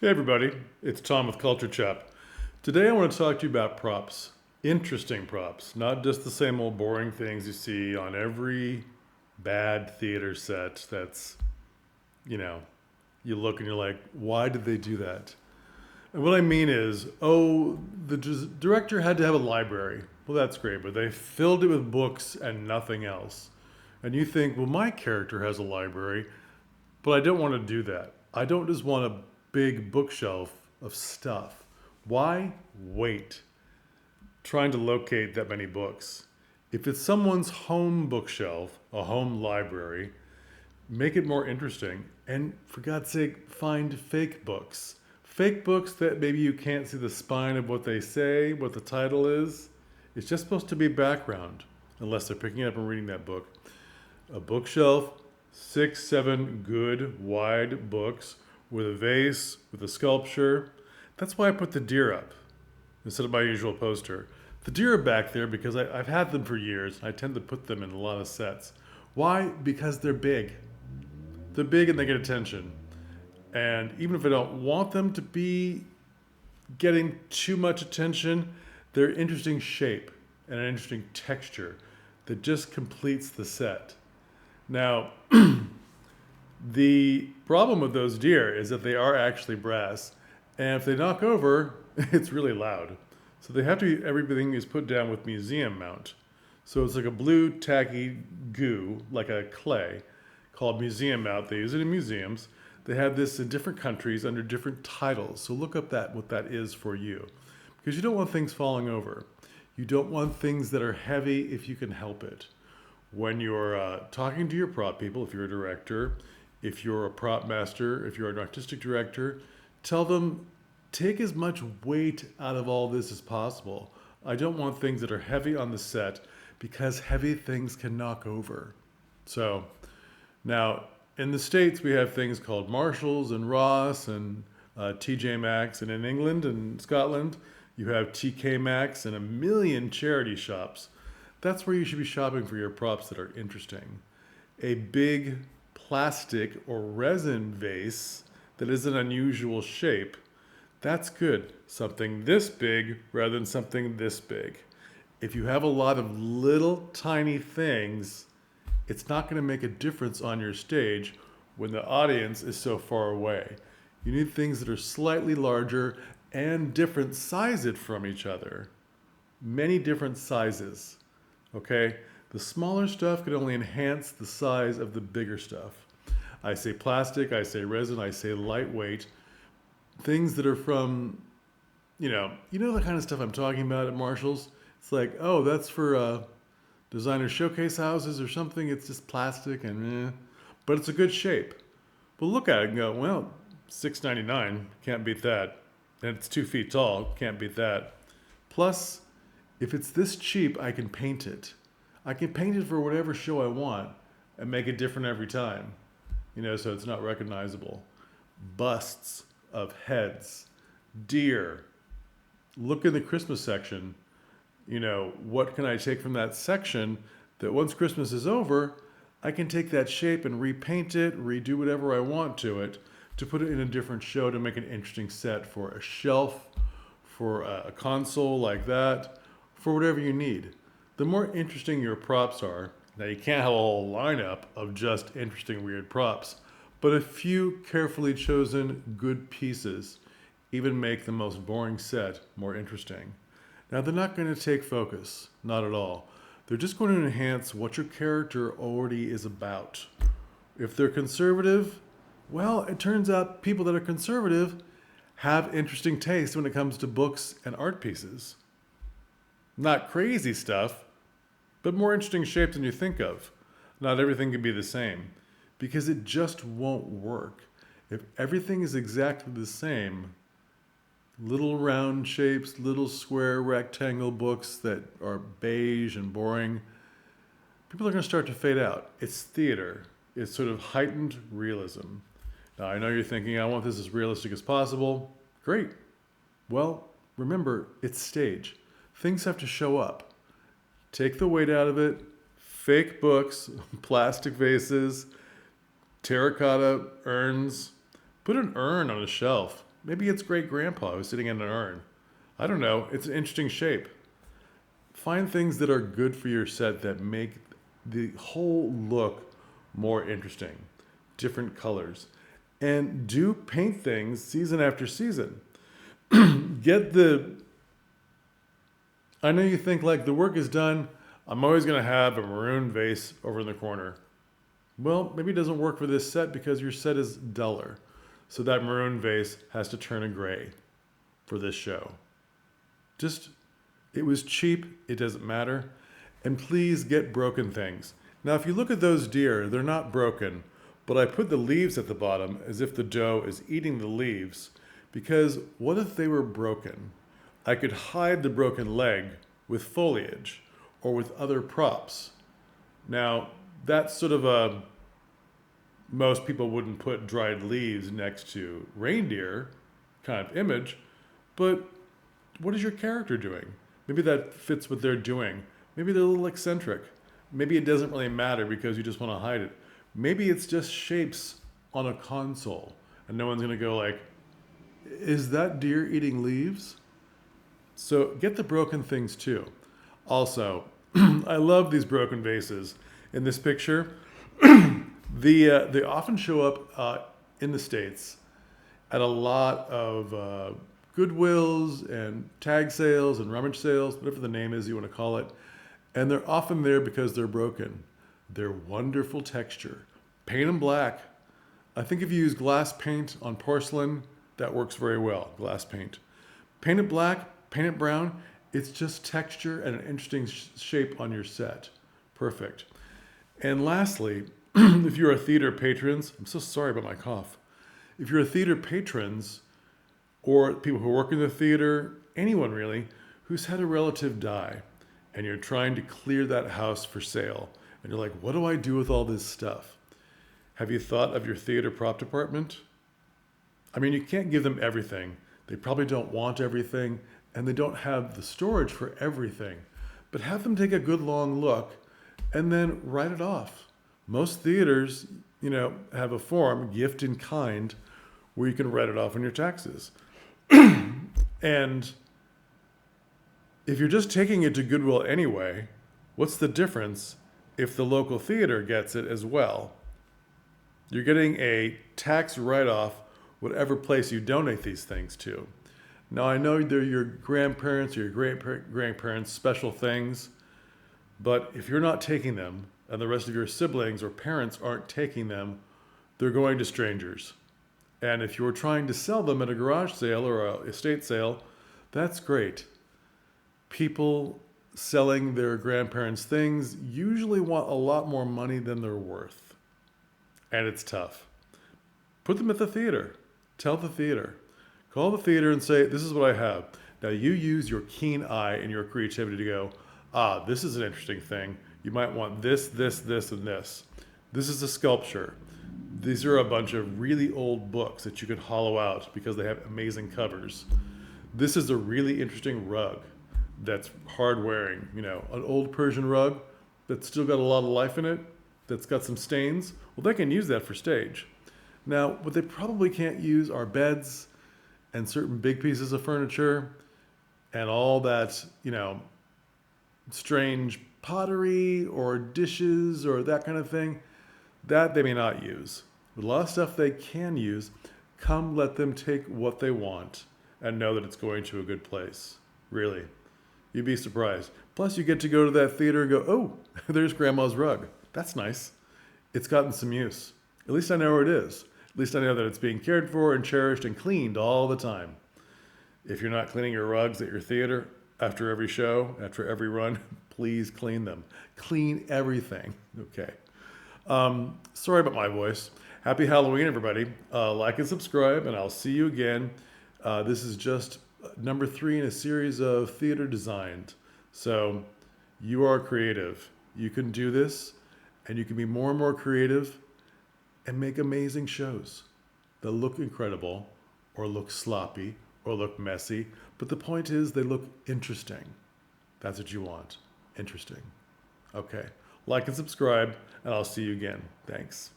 Hey everybody, it's Tom with Culture Chop. Today I want to talk to you about props. Interesting props, not just the same old boring things you see on every bad theater set that's, you know, you look and you're like, why did they do that? And what I mean is, oh, the director had to have a library. Well, that's great, but they filled it with books and nothing else. And you think, well, my character has a library, but I don't want to do that. I don't just want a big bookshelf of stuff. Why wait trying to locate that many books? If it's someone's home bookshelf, a home library, make it more interesting. And for God's sake, find fake books. Fake books that maybe you can't see the spine of what they say, what the title is. It's just supposed to be background, unless they're picking it up and reading that book. A bookshelf, 6, 7 good wide books with a vase, with a sculpture. That's why I put the deer up instead of my usual poster. The deer are back there because I've had them for years. I tend to put them in a lot of sets. Why? Because they're big. They're big and they get attention. And even if I don't want them to be getting too much attention, they're interesting shape and an interesting texture that just completes the set. Now, the problem with those deer is that they are actually brass, and if they knock over, it's really loud. So they have to be, everything is put down with museum mount. So it's like a blue tacky goo, like a clay, called museum mount. They use it in museums. They have this in different countries under different titles. So look up that what that is for you, because you don't want things falling over. You don't want things that are heavy if you can help it. When you're talking to your prop people, if you're a director, if you're a prop master, if you're an artistic director, tell them take as much weight out of all this as possible. I don't want things that are heavy on the set because heavy things can knock over. So now in the States, we have things called Marshalls and Ross and TJ Maxx. And in England and Scotland, you have TK Maxx and a million charity shops. That's where you should be shopping for your props that are interesting. A big plastic or resin vase that is an unusual shape, that's good. Something this big rather than something this big. If you have a lot of little tiny things, it's not going to make a difference on your stage when the audience is so far away. You need things that are slightly larger and different sized from each other. Many different sizes. Okay? The smaller stuff can only enhance the size of the bigger stuff. I say plastic, I say resin, I say lightweight. Things that are from, you know the kind of stuff I'm talking about at Marshall's? It's like, oh, that's for designer showcase houses or something. It's just plastic and but it's a good shape. But look at it and go, well, $6.99, can't beat that. And it's 2 feet tall, can't beat that. Plus, if it's this cheap, I can paint it. I can paint it for whatever show I want and make it different every time. So it's not recognizable. Busts of heads, deer. Look in the Christmas section. What can I take from that section that once Christmas is over, I can take that shape and repaint it, redo whatever I want to it, to put it in a different show to make an interesting set for a shelf, for a console like that, for whatever you need. The more interesting your props are, now you can't have a whole lineup of just interesting weird props, but a few carefully chosen good pieces even make the most boring set more interesting. Now they're not going to take focus, not at all. They're just going to enhance what your character already is about. If they're conservative, well, it turns out people that are conservative have interesting taste when it comes to books and art pieces. Not crazy stuff, but more interesting shape than you think of. Not everything can be the same, because it just won't work. If everything is exactly the same, little round shapes, little square rectangle books that are beige and boring, people are going to start to fade out. It's theater. It's sort of heightened realism. Now, I know you're thinking, I want this as realistic as possible. Great. Well, remember, it's stage. Things have to show up. Take the weight out of it. Fake books, plastic vases, terracotta urns. Put an urn on a shelf. Maybe it's great grandpa who's sitting in an urn. I don't know. It's an interesting shape. Find things that are good for your set that make the whole look more interesting, different colors. And do paint things season after season. Get the I know you think like the work is done, I'm always going to have a maroon vase over in the corner. Well, maybe it doesn't work for this set because your set is duller. So that maroon vase has to turn a gray for this show. Just, it was cheap, it doesn't matter. And please get broken things. Now, if you look at those deer, they're not broken, but I put the leaves at the bottom as if the doe is eating the leaves, because what if they were broken? I could hide the broken leg with foliage or with other props. Now, that's sort of a, most people wouldn't put dried leaves next to reindeer kind of image, but what is your character doing? Maybe that fits what they're doing. Maybe they're a little eccentric. Maybe it doesn't really matter because you just want to hide it. Maybe it's just shapes on a console and no one's going to go like, is that deer eating leaves? So get the broken things too. Also, I love these broken vases. In this picture, they often show up in the States at a lot of Goodwills and tag sales and rummage sales, whatever the name is you want to call it. And they're often there because they're broken. They're wonderful texture. Paint them black. I think if you use glass paint on porcelain, that works very well, glass paint. Paint it black, paint it brown. It's just texture and an interesting shape on your set. Perfect. And lastly, if you're a theater patrons, I'm so sorry about my cough. If you're a theater patrons or people who work in the theater, anyone really, who's had a relative die, and you're trying to clear that house for sale, and you're like, what do I do with all this stuff? Have you thought of your theater prop department? I mean, you can't give them everything. They probably don't want everything, and they don't have the storage for everything. But have them take a good long look and then write it off. Most theaters, have a form, gift in kind, where you can write it off on your taxes. And if you're just taking it to Goodwill anyway, what's the difference if the local theater gets it as well? You're getting a tax write-off whatever place you donate these things to. Now, I know they're your grandparents or your great-grandparents' special things, but if you're not taking them and the rest of your siblings or parents aren't taking them, they're going to strangers. And if you're trying to sell them at a garage sale or a estate sale, that's great. People selling their grandparents' things usually want a lot more money than they're worth. And it's tough. Put them at the theater. Tell the theater. Call the theater and say, this is what I have. Now you use your keen eye and your creativity to go, this is an interesting thing. You might want this, this, this, and this. This is a sculpture. These are a bunch of really old books that you could hollow out because they have amazing covers. This is a really interesting rug that's hard wearing, an old Persian rug that's still got a lot of life in it, that's got some stains. Well, they can use that for stage. Now, what they probably can't use are beds and certain big pieces of furniture and all that, strange pottery or dishes or that kind of thing. That they may not use. But a lot of stuff they can use. Come let them take what they want and know that it's going to a good place. Really. You'd be surprised. Plus, you get to go to that theater and go, oh, there's Grandma's rug. That's nice. It's gotten some use. At least I know where it is. At least I know that it's being cared for and cherished and cleaned all the time. If you're not cleaning your rugs at your theater after every show, after every run, please clean them. Clean everything. Okay. Sorry about my voice. Happy Halloween, everybody. Like and subscribe, and I'll see you again. This is just number 3 in a series of theater designed. So you are creative. You can do this, and you can be more and more creative and make amazing shows that look incredible or look sloppy or look messy. But the point is they look interesting. That's what you want. Interesting. Okay. Like and subscribe, and I'll see you again. Thanks.